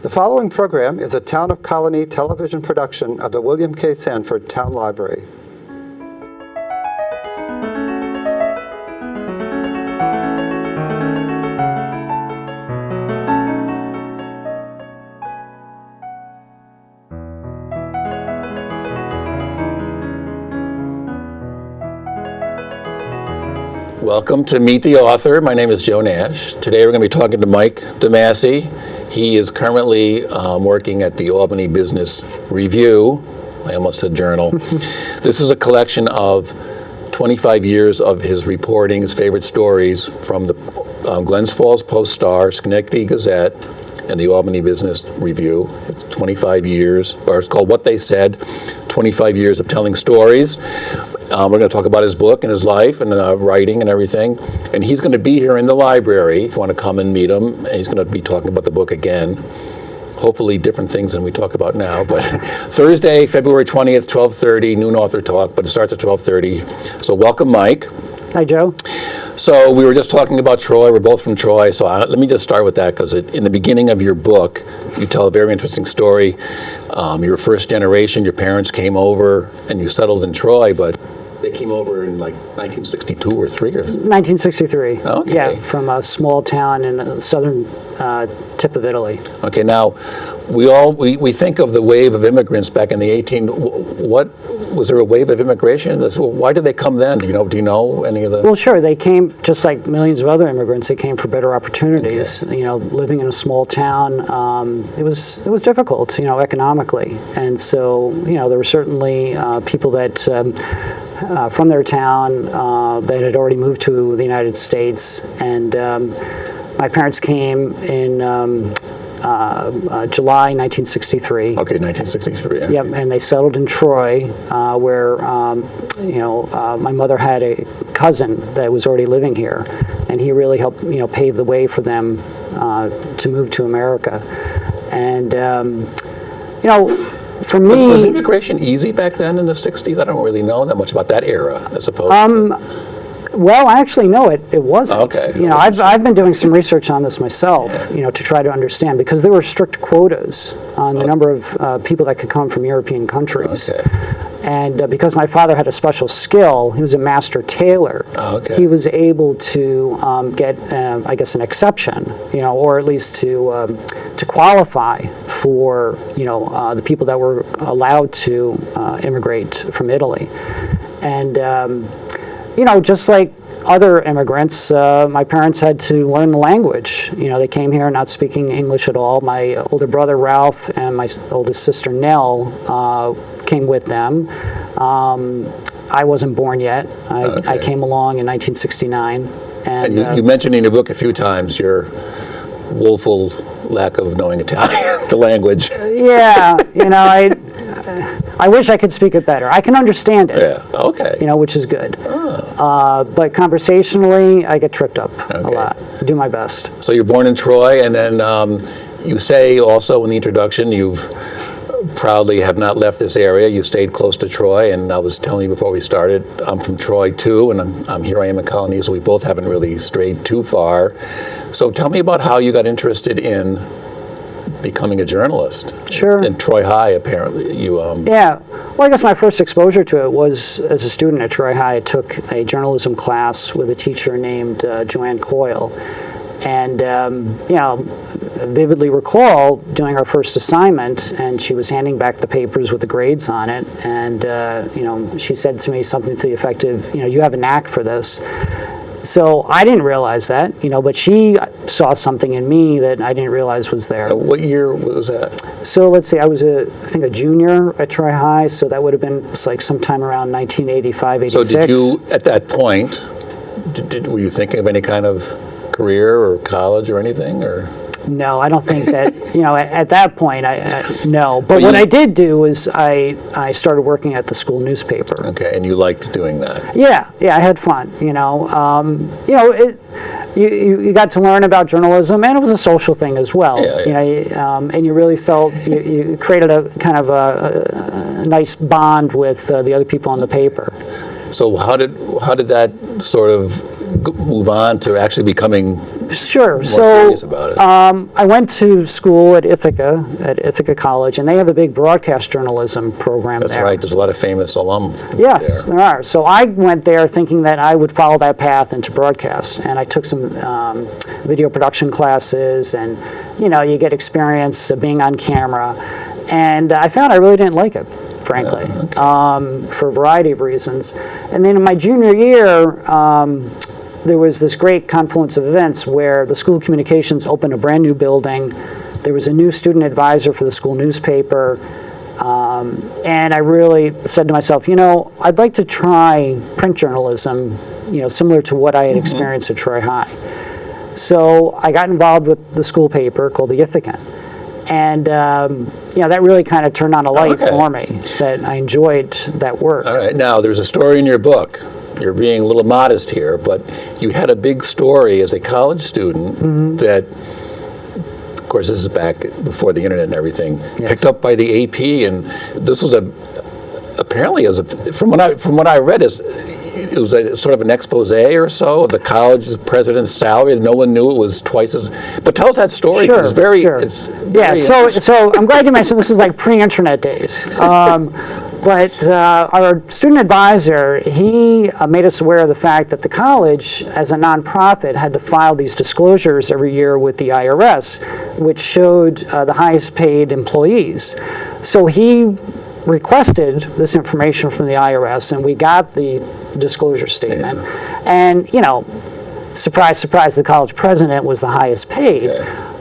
The following program is a Town of Colonie television production of the William K. Sanford Town Library. Welcome to Meet the Author. My name is Joe Nash. Today we're going to be talking to Mike DeMasi. He is currently working at the Albany Business Review. I almost said journal. This is a collection of 25 years of his reporting, his favorite stories from the Glens Falls Post-Star, Schenectady Gazette, and the Albany Business Review. It's 25 years, or it's called What They Said, 25 years of telling stories. We're going to talk about his book and his life and writing and everything. And he's going to be here in the library if you want to come and meet him. And he's going to be talking about the book again. Hopefully different things than we talk about now. But Thursday, February 20th, 12:30, noon author talk, but it starts at 12:30. So welcome, Mike. Hi, Joe. So we were just talking about Troy. We're both from Troy. So let me just start with that, because in the beginning of your book, you tell a very interesting story. You were first generation. Your parents came over and you settled in Troy, but they came over in like 1962 or 3 or 1963. Okay. Yeah, from a small town in the southern tip of Italy. Okay, now we think of the wave of immigrants back in the 18. What was there a wave of immigration? Why did they come then? Do you know any of the? Well, sure. They came just like millions of other immigrants. They came for better opportunities. Okay. Living in a small town, it was difficult, economically, and so there were certainly people that. From their town that had already moved to the United States, and my parents came in July 1963. Okay, 1963. Yeah. Yep, and they settled in Troy, where my mother had a cousin that was already living here, and he really helped pave the way for them to move to America, and for me, was immigration easy back then in the 60s? I don't really know that much about that era, as opposed to... Well, actually, no, it wasn't. Okay. I've been doing some research on this myself, to try to understand, because there were strict quotas on the number of people that could come from European countries. Okay. And because my father had a special skill, he was a master tailor. Okay. He was able to get, I guess, an exception, or at least to qualify for, the people that were allowed to immigrate from Italy. And, just like other immigrants, my parents had to learn the language. They came here not speaking English at all. My older brother, Ralph, and my oldest sister, Nell, came with them. I wasn't born yet. I came along in 1969. And you mentioned in your book a few times your woeful lack of knowing Italian, the language. Yeah, I wish I could speak it better. I can understand it. Yeah, okay. Which is good. But conversationally, I get tripped up a lot. I do my best. So you're born in Troy, and then you say also in the introduction you've proudly have not left this area. You stayed close to Troy, and I was telling you before we started, I'm from Troy too, and I'm here I am in Colonie, so we both haven't really strayed too far. So tell me about how you got interested in becoming a journalist. Sure. In Troy High, apparently. Yeah. Well, I guess my first exposure to it was as a student at Troy High. I took a journalism class with a teacher named Joanne Coyle. And, vividly recall doing our first assignment, and she was handing back the papers with the grades on it. And, she said to me something to the effect of, you have a knack for this. So I didn't realize that, but she saw something in me that I didn't realize was there. What year was that? So let's see, I was I think a junior at Troy High, so that would have been like sometime around 1985, 86. So did you, at that point, were you thinking of any kind of career or college or anything, or? No, I don't think that, at that point, no. But what I did do is I started working at the school newspaper. Okay, and you liked doing that? Yeah, I had fun, you got to learn about journalism, and it was a social thing as well. Yeah. And you really felt, you created a kind of a nice bond with the other people on the paper. So how did that sort of move on to actually becoming Sure. more So serious about it? I went to school at Ithaca College, and they have a big broadcast journalism program That's there. right. There's a lot of famous alum Yes, there. there are. So I went there thinking that I would follow that path into broadcast, and I took some video production classes, and you get experience of being on camera, and I found I really didn't like it, frankly, for a variety of reasons. And then in my junior year, there was this great confluence of events where the School of Communications opened a brand new building. There was a new student advisor for the school newspaper. And I really said to myself, I'd like to try print journalism, similar to what I had experienced at Troy High. So I got involved with the school paper called the Ithacan. And, that really kind of turned on a light for me, that I enjoyed that work. All right. Now, there's a story in your book. You're being a little modest here, but you had a big story as a college student that, of course, this is back before the internet and everything, picked up by the AP, and this was apparently, from what I read, it was sort of an expose or so of the college's president's salary. No one knew it was twice as. But tell us that story. Sure, It's very. sure. It's Yeah, very so I'm glad you mentioned this is like pre-internet days. But our student advisor, he made us aware of the fact that the college, as a nonprofit, had to file these disclosures every year with the IRS, which showed the highest paid employees. So he requested this information from the IRS, and we got the disclosure statement. And, surprise, surprise, the college president was the highest paid.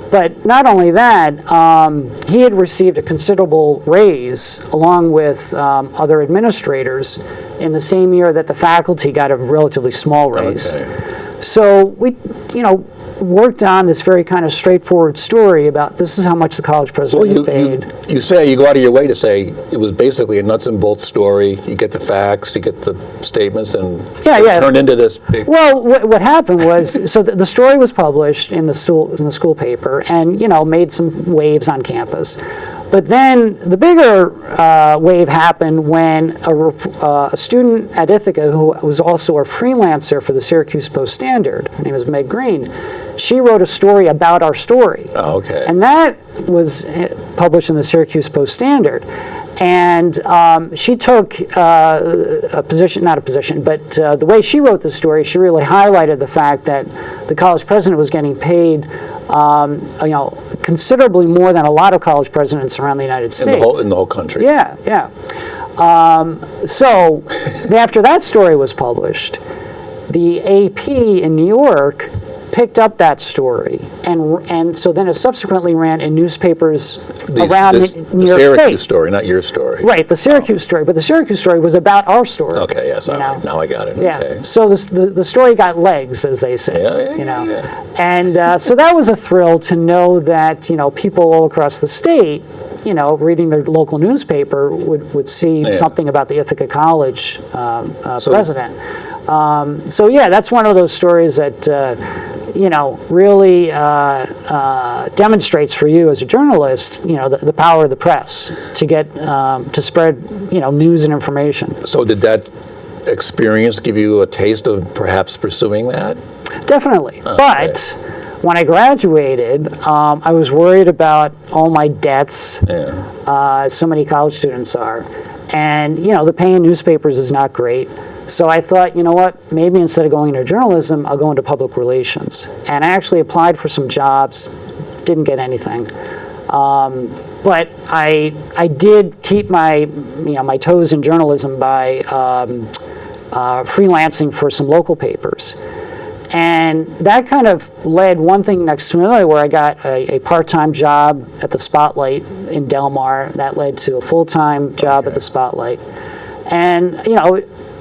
But not only that, he had received a considerable raise along with other administrators in the same year that the faculty got a relatively small raise. So we, worked on this very kind of straightforward story about this is how much the college president was paid. You say, you go out of your way to say it was basically a nuts and bolts story. You get the facts, you get the statements, and it turned into this big. Well, what happened was, so the story was published in the school paper, and made some waves on campus. But then the bigger wave happened when a student at Ithaca, who was also a freelancer for the Syracuse Post-Standard, her name is Meg Green, she wrote a story about our story. Oh, okay. And that was published in the Syracuse Post-Standard. And she took a position, not a position, but the way she wrote the story, she really highlighted the fact that the college president was getting paid considerably more than a lot of college presidents around the United States. In the whole country. Yeah. So after that story was published, the AP in New York picked up that story, and so then it subsequently ran in newspapers around New York State. The Syracuse story, not your story. Right, the Syracuse story, but the Syracuse story was about our story. Okay, yes, now I got it. Yeah, Okay. so the story got legs, as they say. Yeah. And so that was a thrill to know that people all across the state, reading their local newspaper would see something about the Ithaca College president. So that's one of those stories that really demonstrates for you as a journalist, the power of the press to get to spread news and information. So did that experience give you a taste of perhaps pursuing that? Definitely, but when I graduated, I was worried about all my debts. So many college students are, and the pay in newspapers is not great. So I thought, maybe instead of going into journalism, I'll go into public relations. And I actually applied for some jobs, didn't get anything. But I did keep my toes in journalism by freelancing for some local papers. And that kind of led one thing next to another, where I got a part-time job at the Spotlight in Del Mar. That led to a full-time job at the Spotlight. And,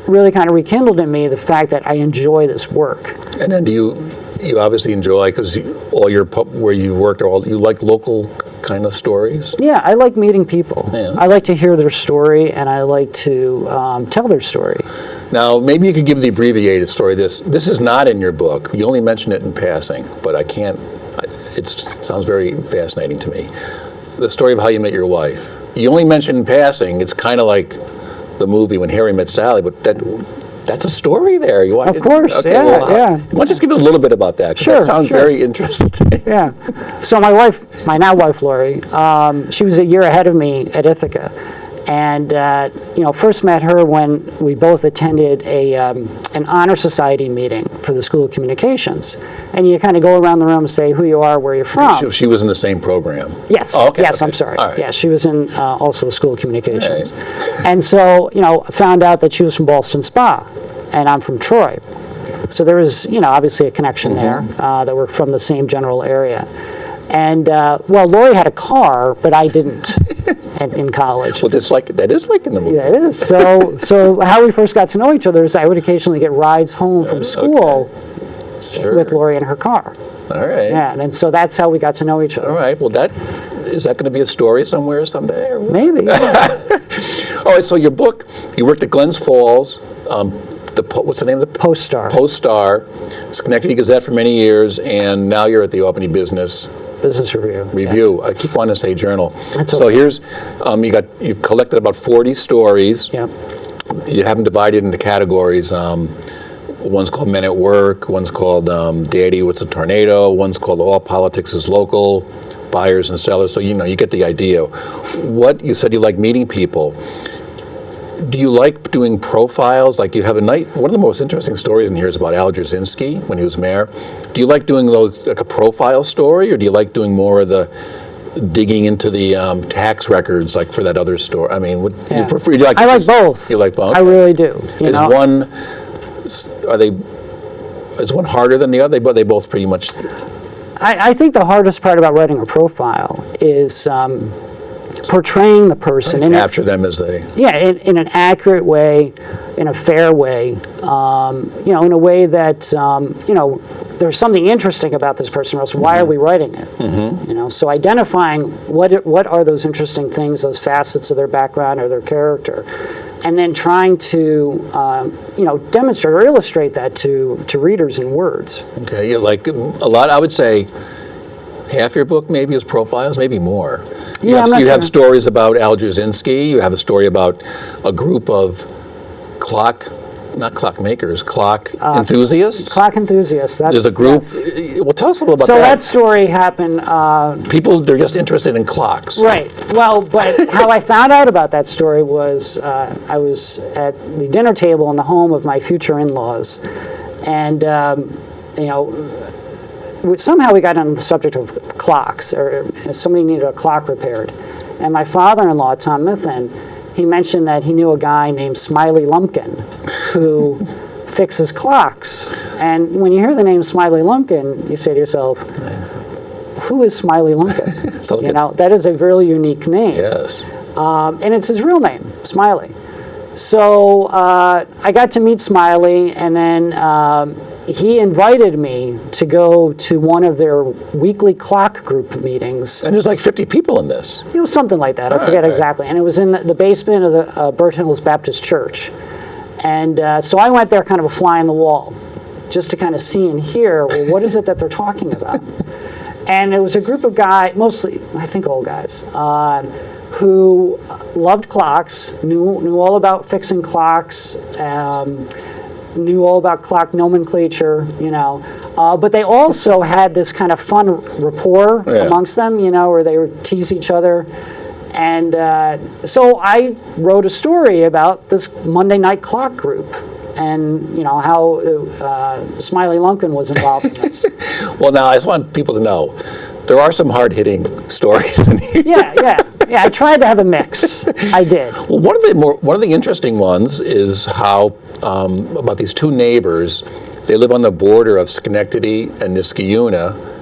really kind of rekindled in me the fact that I enjoy this work. And then do you obviously enjoy, because where you worked, you like local kind of stories? Yeah, I like meeting people. Yeah. I like to hear their story, and I like to tell their story. Now, maybe you could give the abbreviated story. This is not in your book. You only mention it in passing, but I can't. It sounds very fascinating to me. The story of how you met your wife. You only mention in passing. It's kind of like the movie When Harry Met Sally, but That's a story there. You want, Of course, okay, yeah, well, yeah. Why don't you just give it a little bit about that? 'Cause Sure, that sounds sure. very interesting. Yeah. So my now wife, Lori, she was a year ahead of me at Ithaca. And, first met her when we both attended an honor society meeting for the School of Communications. And you kind of go around the room and say who you are, where you're from. She was in the same program? Yes. Oh, okay, yes, okay. I'm sorry. All right. Yeah, she was in also the School of Communications. And so, found out that she was from Ballston Spa, and I'm from Troy. So there was, obviously a connection there, that we're from the same general area. And, Lori had a car, but I didn't in college. Well, that is like in the movie. Yeah, it is. So how we first got to know each other is I would occasionally get rides home from school Sure. with Lori in her car. All right. Yeah, and so that's how we got to know each other. All right. Well, is that going to be a story somewhere someday? Or what? Maybe. Yeah. All right. So your book, you worked at Glens Falls. What's the name of the Post-Star. Post-Star, Schenectady Gazette for many years, and now you're at the Albany Business Review. I keep wanting to say Journal. That's so okay. here's you've collected about 40 stories. Yeah. You have them divided into categories. One's called Men at Work. One's called Daddy, What's a Tornado? One's called All Politics is Local. Buyers and sellers. So you get the idea. You said you like meeting people. Do you like doing profiles? Like you have one of the most interesting stories in here is about Al Jasinski when he was mayor. Do you like doing those like a profile story, or do you like doing more of the digging into the tax records like for that other story? I mean, do you prefer? I like both. You like both? I really do. Is one harder than the other? But they both pretty much. I think the hardest part about writing a profile is portraying the person Capture them as they. Yeah, in an accurate way, in a fair way, in a way that there's something interesting about this person, or else why are we writing it? So identifying what are those interesting things, those facets of their background or their character, and then trying to demonstrate or illustrate that to readers in words. Okay, you like a lot. I would say half your book maybe is profiles, maybe more. You have stories about Al Jasinski. You have a story about a group of clock enthusiasts. Clock enthusiasts. There's a group. Yes. Well, tell us a little about So that. that story happened. They're just interested in clocks. Right. Well, but how I found out about that story was I was at the dinner table in the home of my future in-laws, and somehow we got on the subject of clocks, or somebody needed a clock repaired. And my father-in-law, Tom Mithen, he mentioned that he knew a guy named Smiley Lumpkin who fixes clocks. And when you hear the name Smiley Lumpkin, you say to yourself, who is Smiley Lumpkin? That is a really unique name. Yes. And it's his real name, Smiley. So I got to meet Smiley, and then he invited me to go to one of their weekly clock group meetings. And there's like 50 people in this. Something like that. I forget exactly. And it was in the basement of the Burt Hills Baptist Church. And so I went there kind of a fly on the wall, just to kind of see and hear, well, what is it that they're talking about? And it was a group of guys, mostly, I think old guys, who loved clocks, knew all about fixing clocks, knew all about clock nomenclature, but they also had this kind of fun rapport amongst them, where they would tease each other. And so I wrote a story about this Monday night clock group, and how Smiley Lumpkin was involved in this. Well, now I just want people to know there are some hard-hitting stories in here. Yeah. I tried to have a mix. I did. Well, one of the interesting ones is how about these two neighbors. They live on the border of Schenectady and Niskayuna.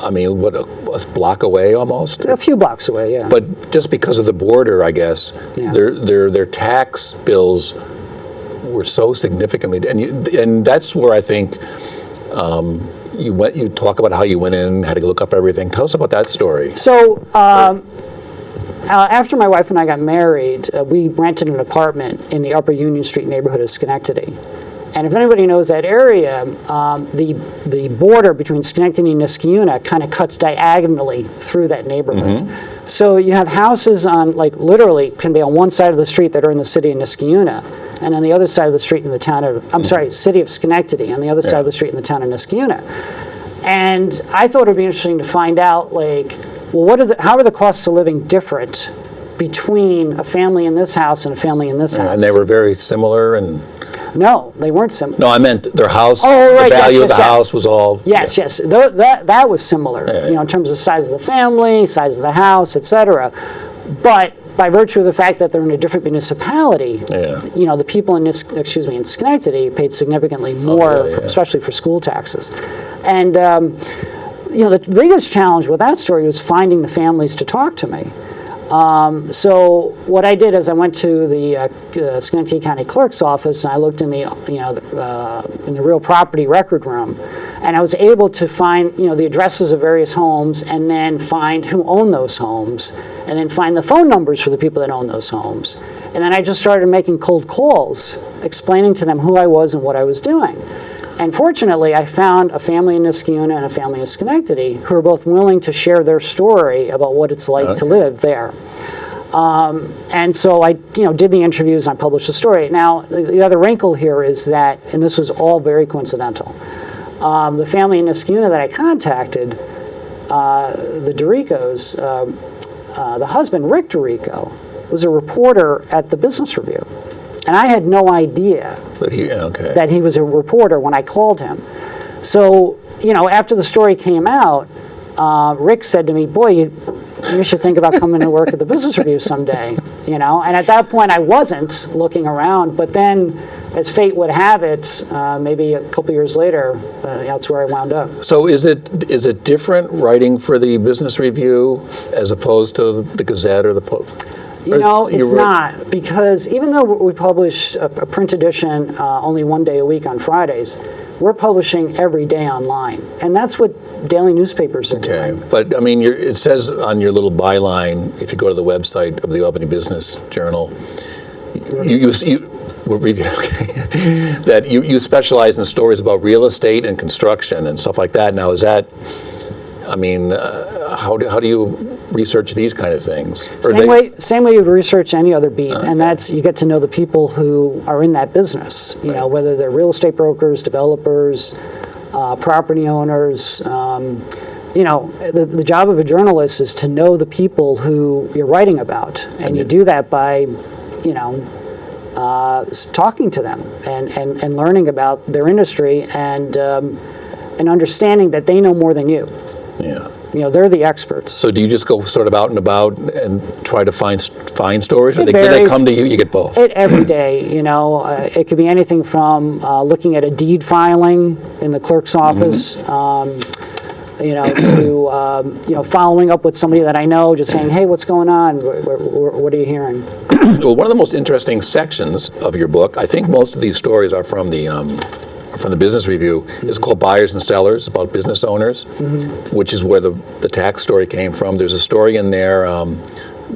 I mean, a block away almost? A few blocks away, yeah. But just because of the border, I guess, their tax bills were so significantly, and that's where I think you talk about how you went in, had to look up everything. Tell us about that story. So after my wife and I got married, we rented an apartment in the Upper Union Street neighborhood of Schenectady. And if anybody knows that area, the border between Schenectady and Niskayuna kind of cuts diagonally through that neighborhood. Mm-hmm. So you have houses on, literally, can be on one side of the street that are in the city of Niskayuna. and on the other side of the street in the town of, city of Schenectady, on the other side of the street in the town of Niskayuna. And I thought it would be interesting to find out, like, well, how are the costs of living different between a family in this house and a family in this house? And they were very similar and... No, they weren't similar. No, I meant their house, oh, right, the value of the yes. house was all... Yes, yes, that was similar, in terms of the size of the family, size of the house, et cetera. But by virtue of the fact that they're in a different municipality, the people in Schenectady paid significantly more, especially for school taxes. And the biggest challenge with that story was finding the families to talk to me. So what I did is I went to the Schenectady County Clerk's office and I looked in the real property record room, and I was able to find the addresses of various homes, and then find who owned those homes, and then find the phone numbers for the people that owned those homes. And then I just started making cold calls, explaining to them who I was and what I was doing. And fortunately, I found a family in Niskayuna and a family in Schenectady who are both willing to share their story about what it's like to live there. And so I did the interviews and I published the story. Now, the other wrinkle here is that, and this was all very coincidental, the family in Niskayuna that I contacted, the Doricos, the husband, Rick Dorico, was a reporter at the Business Review. And I had no idea that he was a reporter when I called him. So, after the story came out, Rick said to me, boy, you should think about coming to work at the Business Review someday, And at that point, I wasn't looking around. But then, as fate would have it, maybe a couple years later, that's where I wound up. So is it different writing for the Business Review as opposed to the Gazette or the Post? It's not, because even though we publish a print edition only one day a week on Fridays, we're publishing every day online. And that's what daily newspapers are doing. But, I mean, it says on your little byline, if you go to the website of the Albany Business Journal, that you specialize in stories about real estate and construction and stuff like that. Now, is that... how do you research these kind of things? Same way you would research any other beat, and that's you get to know the people who are in that business. Whether they're real estate brokers, developers, property owners. The job of a journalist is to know the people who you're writing about, and you do that by, talking to them and learning about their industry and understanding that they know more than you. Yeah. They're the experts. So do you just go sort of out and about and try to find stories, or do they come to you? You get both? Every day, it could be anything from looking at a deed filing in the clerk's office, to following up with somebody that I know, just saying, hey, what's going on? What are you hearing? Well, one of the most interesting sections of your book, I think most of these stories are from the Business Review, is called Buyers and Sellers, about business owners, which is where the tax story came from. There's a story in there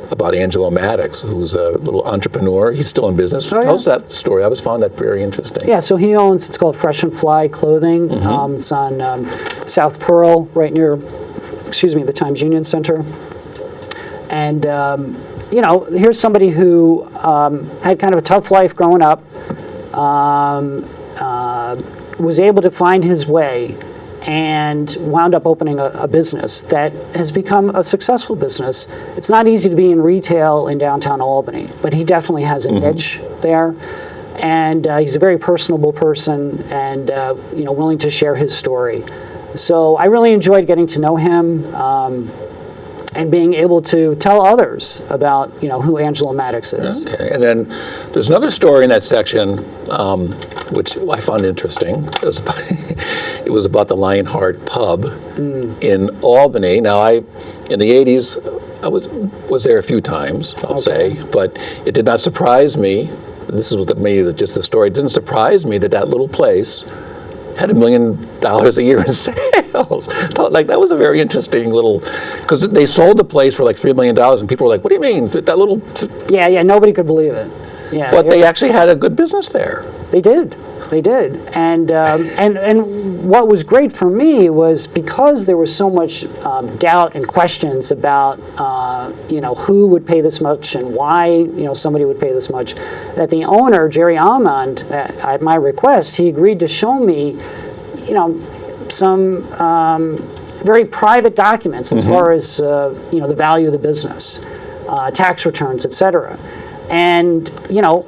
about Angelo Maddox, who's a little entrepreneur. He's still in business. Tell us that story. I always found that very interesting. Yeah, so he owns, it's called Fresh and Fly Clothing. It's on South Pearl, right near, the Times Union Center. And, here's somebody who had kind of a tough life growing up, was able to find his way and wound up opening a business that has become a successful business. It's not easy to be in retail in downtown Albany, but he definitely has a niche there. And he's a very personable person and, willing to share his story. So I really enjoyed getting to know him and being able to tell others about, who Angelo Maddox is. Okay, and then there's another story in that section, which I found interesting. It was about the Lionheart Pub in Albany. Now, in the 80s, I was there a few times, I'll say, but it did not surprise me. This is maybe just the story. It didn't surprise me that little place had $1 million a year in sales. Like, that was a very interesting little, because they sold the place for like $3 million, and people were like, what do you mean? That little... Yeah, nobody could believe it. Yeah, but they actually had a good business there. They did. They did, and what was great for me was because there was so much doubt and questions about who would pay this much and why somebody would pay this much, that the owner, Jerry Almond, at my request, he agreed to show me some very private documents as far as the value of the business, tax returns, etc. And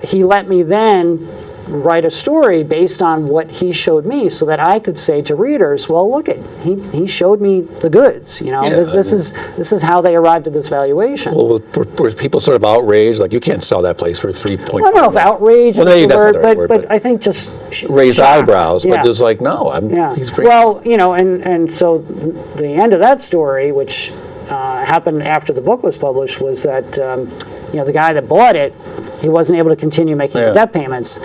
he let me then write a story based on what he showed me, so that I could say to readers, well, look at he showed me the goods. This is how they arrived at this valuation. Well, were people sort of outraged, like you can't sell that place for 3.5? I don't know if outrage was the that's not word, the right word, but I think just raised shocked. eyebrows. Yeah. But just like, no, he's bringing. Well, and so the end of that story, which happened after the book was published, was that the guy that bought it, he wasn't able to continue making the debt payments.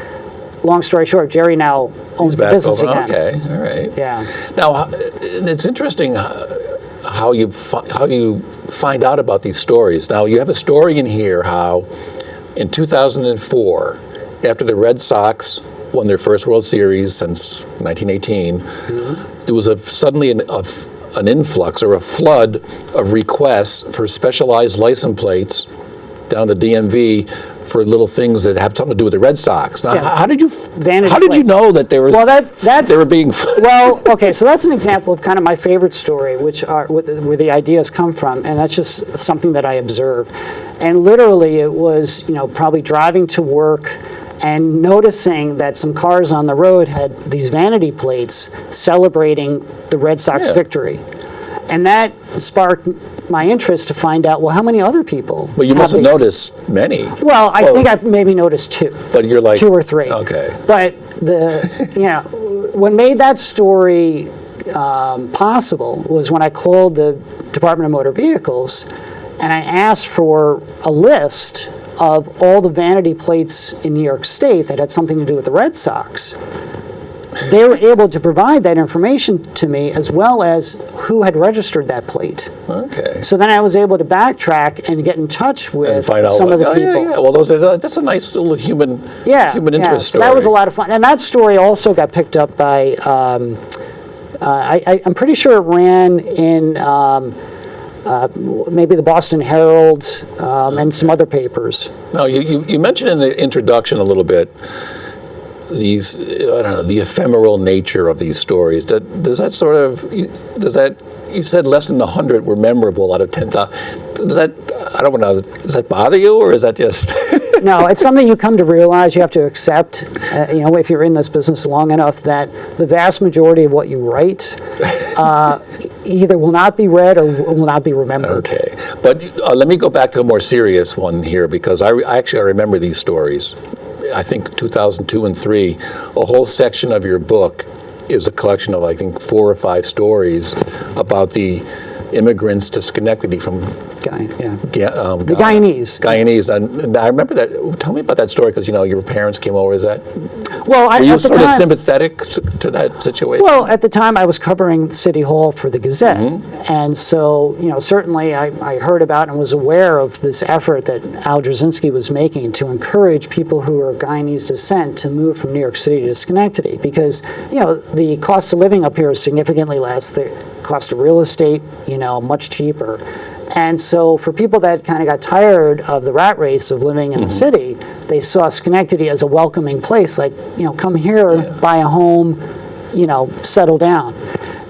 Long story short, Jerry now owns the business again. Okay, all right. Yeah. Now, it's interesting how you find out about these stories. Now, you have a story in here how in 2004, after the Red Sox won their first World Series since 1918, there was suddenly an influx or a flood of requests for specialized license plates down the DMV for little things that have something to do with the Red Sox. Now, how did you know that there was? Well, they were being. Well, okay, so that's an example of kind of my favorite story, which are where the ideas come from, and that's just something that I observed. And literally, it was probably driving to work and noticing that some cars on the road had these vanity plates celebrating the Red Sox victory, and that sparked my interest to find out, well, how many other people? Well, you must have noticed many. Well, I think I maybe noticed two. But you're like 2 or 3. Okay. But what made that story possible was when I called the Department of Motor Vehicles and I asked for a list of all the vanity plates in New York State that had something to do with the Red Sox. They were able to provide that information to me, as well as who had registered that plate. Okay. So then I was able to backtrack and get in touch with some of the people. Yeah. Well, that's a nice little human interest story. So that was a lot of fun. And that story also got picked up by, I'm pretty sure it ran in maybe the Boston Herald and some other papers. Now, you mentioned in the introduction a little bit the ephemeral nature of these stories. You said less than 100 were memorable out of 10,000. Does that bother you, or is that just? No, it's something you come to realize, you have to accept, if you're in this business long enough, that the vast majority of what you write either will not be read or will not be remembered. Okay, but let me go back to a more serious one here, because I remember these stories. I think 2002 and 3, a whole section of your book is a collection of, I think, 4 or 5 stories about the immigrants to Schenectady from the Guyanese. Guyanese, and I remember that. Tell me about that story, because your parents came over. Is that? Well, were you sort of sympathetic to that situation? Well, at the time I was covering City Hall for the Gazette, and so certainly I heard about and was aware of this effort that Al Jasinski was making to encourage people who are of Guyanese descent to move from New York City to Schenectady, because the cost of living up here is significantly less. The cost of real estate, much cheaper. And so for people that kind of got tired of the rat race of living in the city, they saw Schenectady as a welcoming place, like, come here, buy a home, settle down.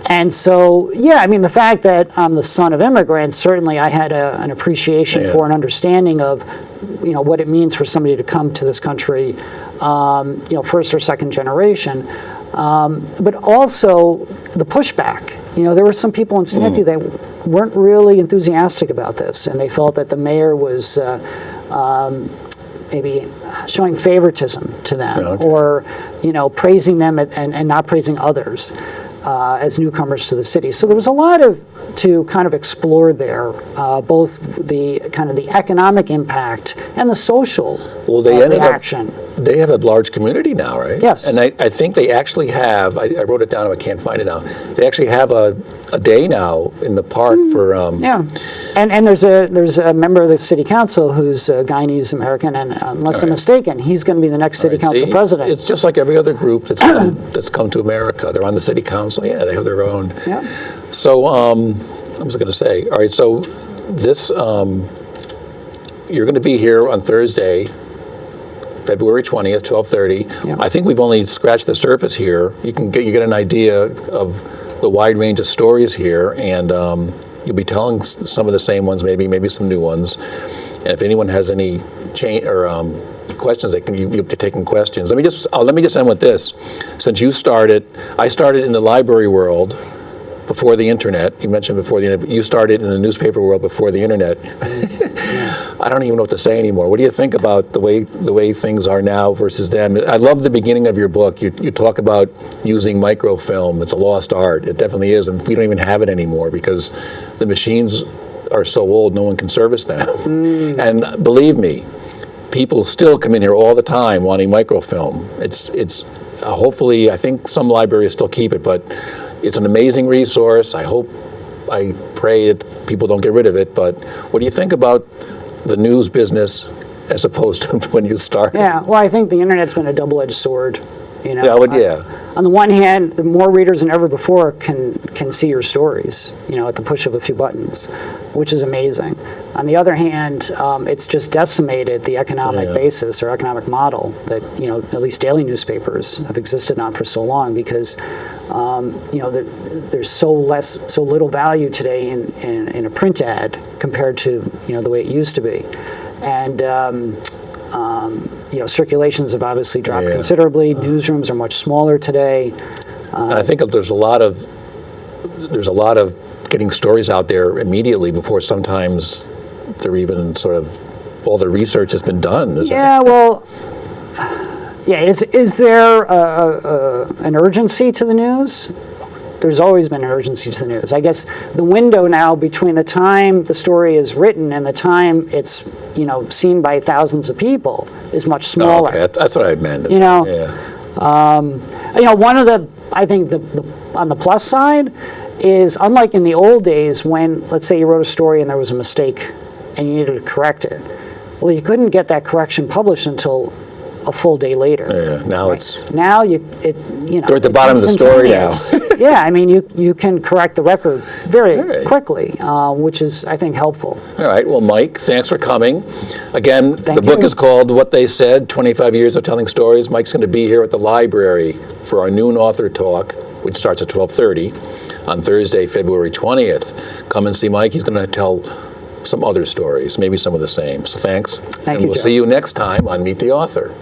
And so, the fact that I'm the son of immigrants, certainly I had an appreciation for an understanding of, what it means for somebody to come to this country, first or second generation. But also the pushback. There were some people in Schenectady that weren't really enthusiastic about this, and they felt that the mayor was maybe showing favoritism to them, or praising them and not praising others as newcomers to the city. So there was a lot to kind of explore there, both the kind of the economic impact and the social reaction. they have a large community now, right? Yes. And I think they actually have, I wrote it down, I can't find it now. They actually have a day now in the park for... Yeah, and there's a member of the city council who's a Guyanese American, and unless I'm mistaken, he's going to be the next city council president. It's just like every other group that's come to America. They're on the city council. Yeah, they have their own. Yeah. So I was going to say, all right. So this you're going to be here on Thursday, February 20th, 12:30. Yeah. I think we've only scratched the surface here. You get an idea of the wide range of stories here, and you'll be telling some of the same ones, maybe some new ones. And if anyone has any questions, you'll be taking questions. Let me just end with this. Since I started in the library world before the internet. You mentioned before the internet. You started in the newspaper world before the internet. I don't even know what to say anymore. What do you think about the way things are now versus then? I love the beginning of your book. You talk about using microfilm. It's a lost art. It definitely is, and we don't even have it anymore because the machines are so old, no one can service them. And believe me, people still come in here all the time wanting microfilm. It's hopefully, I think some libraries still keep it, but it's an amazing resource. I pray that people don't get rid of it. But what do you think about the news business as opposed to when you started? Yeah, well, I think the internet's been a double-edged sword. You know, on the one hand, the more readers than ever before can see your stories, at the push of a few buttons, which is amazing. On the other hand, it's just decimated the economic basis or economic model that at least daily newspapers have existed on for so long because there's so little value today in a print ad compared to the way it used to be, and circulations have obviously dropped considerably. Newsrooms are much smaller today. And I think there's a lot of getting stories out there immediately before sometimes they're even sort of all the research has been done. Is there an urgency to the news? There's always been an urgency to the news. I guess the window now between the time the story is written and the time it's seen by thousands of people is much smaller. Okay, that's what I meant. One of the I think the on the plus side is unlike in the old days when, let's say, you wrote a story and there was a mistake and you needed to correct it. Well, you couldn't get that correction published until a full day later. Yeah, now they're at the bottom of the story now. Yeah, I mean, you can correct the record very quickly, which is, I think, helpful. All right. Well, Mike, thanks for coming. Again, the book is called What They Said, 25 Years of Telling Stories. Mike's going to be here at the library for our noon author talk, which starts at 12:30 on Thursday, February 20th. Come and see Mike. He's going to tell some other stories, maybe some of the same. So thanks. Thank you, and we'll Joe. see you next time on Meet the Author.